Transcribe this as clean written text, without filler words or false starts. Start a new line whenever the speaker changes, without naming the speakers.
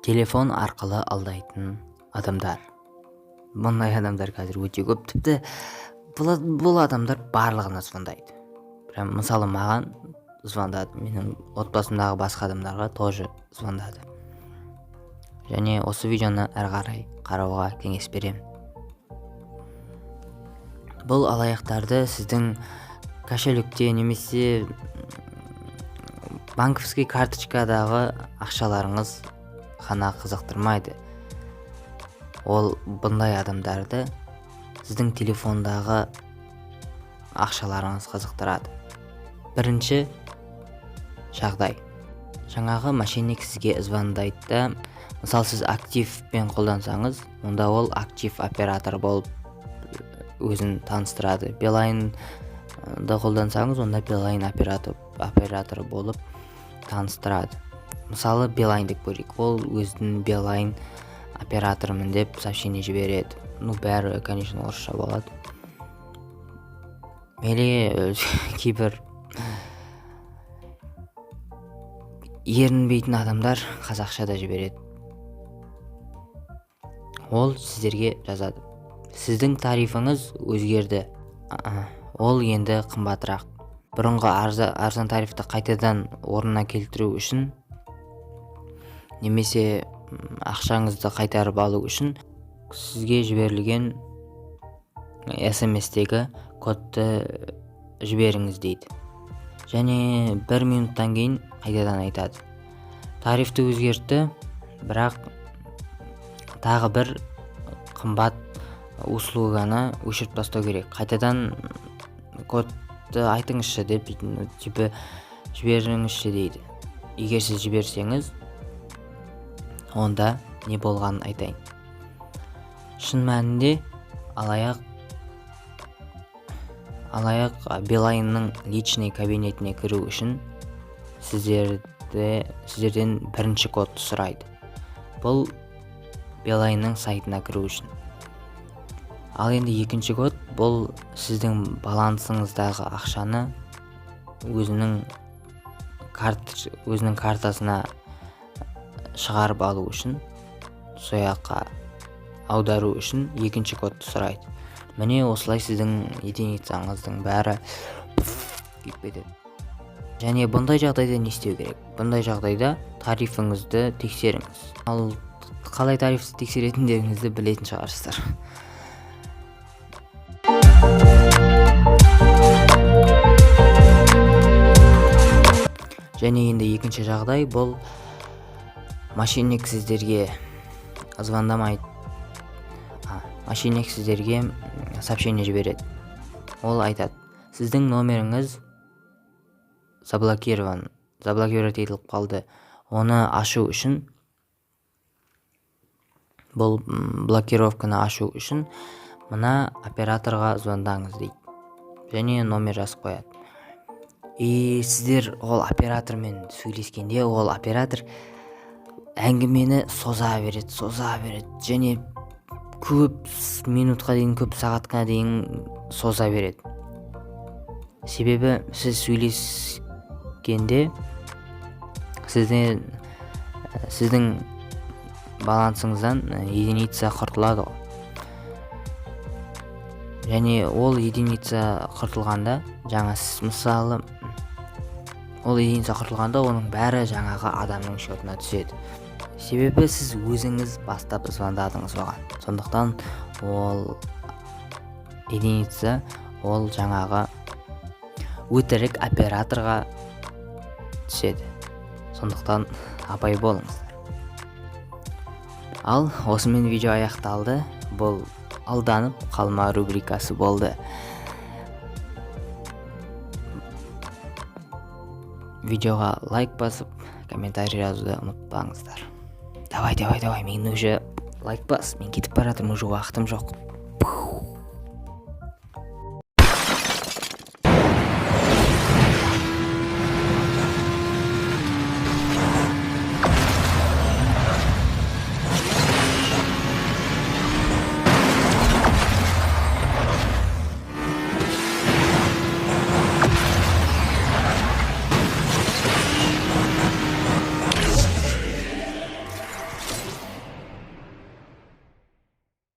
телефон арқылы алдайтын адамдар. Бұндай адамдар қазір өте көп. Тіпті бұл адамдар барлығына звондайды. Прям мысалы маған звондады, менің отбасымдағы басқа адамдарға тоже звондады. Және осы видеоны әрі қарай қарауға кеңес беремін. Бұл алаяқтарды сіздің кошелекте немесе банковский карточкадағы ақшаларыңыз ғана қызықтырмайды. Ол бұндай адамдарды сіздің телефондағы ақшаларыңыз қызықтырады. Бірінші жағдай. Жаңағы мошенник сізге звондайды да, мысалы сіз активпен қолдансаңыз, онда ол актив оператор болып өзін таныстырады. Билайнды қолдансаңыз, онда билайн операторы болып таныстырады. Мысалы билайн деп көрейік, ол өзінің билайн операторымын деп сообщение жібереді. Бәрі, конечно, орысша болады. Мейлі кейбір ерінбейтін адамдар қазақша да жібереді. Ол сіздерге жазады: сіздің тарифіңіз өзгерді. Ол енді қымбатырақ. Бұрынғы арзан тарифті қайтадан орнына келтіру үшін немесе ақшаңызды қайтарып алу үшін сізге жіберілген SMS-тегі кодты жіберіңіз дейді. Және 1 минуттан кейін қайтадан айтады: тарифті өзгертті, бірақ тағы бір қымбат услуганы өшіріп тастау керек. Қайтадан кодты айтыңызшы деп жіберіңізші дейді. Егер сіз жіберсеңіз, онда не болғанын айтайын. Шын мәнінде алаяқ билайнның личный кабинетіне кіру үшін сіздерден бірінші кодты сұрайды. Бұл билайнның сайтына кіру үшін. Ал енді екінші код, бұл сіздің балансыңыздағы ақшаны өзінің картасына шығарып алу үшін, сояққа аудару үшін екінші кодты сұрайды. Міне осылай сіздің единицаңыздың бәрі күйіп кетеді. Және бұндай жағдайда не істеу керек? Бұндай жағдайда тарифіңізді тексеріңіз. Ал қалай тарифті тексеретіндеріңізді білетін шығарсыздар. Және енді екінші жағдай, бұл мошенник сіздерге звондамайды. Мошенник сіздерге сообщение жібереді. Ол айтады: сіздің номеріңіз заблокировать етіліп қалды. Оны ашу үшін, бұл блокировканы ашу үшін мына операторға звондаңыз дейді. Және номер жазып қояды. И сіздер ол оператормен сөйлескенде, ол оператор әңгімені соза береді. Және көп минутқа дейін, көп сағатқа дейін соза береді. Себебі сіз сөйлескенде сіздің балансыңыздан единица құртылады. Және ол единица құртылғанда, оның бәрі жаңағы адамның счетына түседі. Себебі сіз өзіңіз бастап звондадыңыз оған. Сондықтан ол единица, ол жаңағы өтірік операторға түседі. Сондықтан абай болыңыздар. Ал осымен видео аяқталды. Бұл алданып қалма рубрикасы болды. Видеоға лайк басып, комментарий жазуды ұмытпаңыздар. Давай, мен уже лайк бас, мен кетіп баратырмын, уже уақытым жоқ.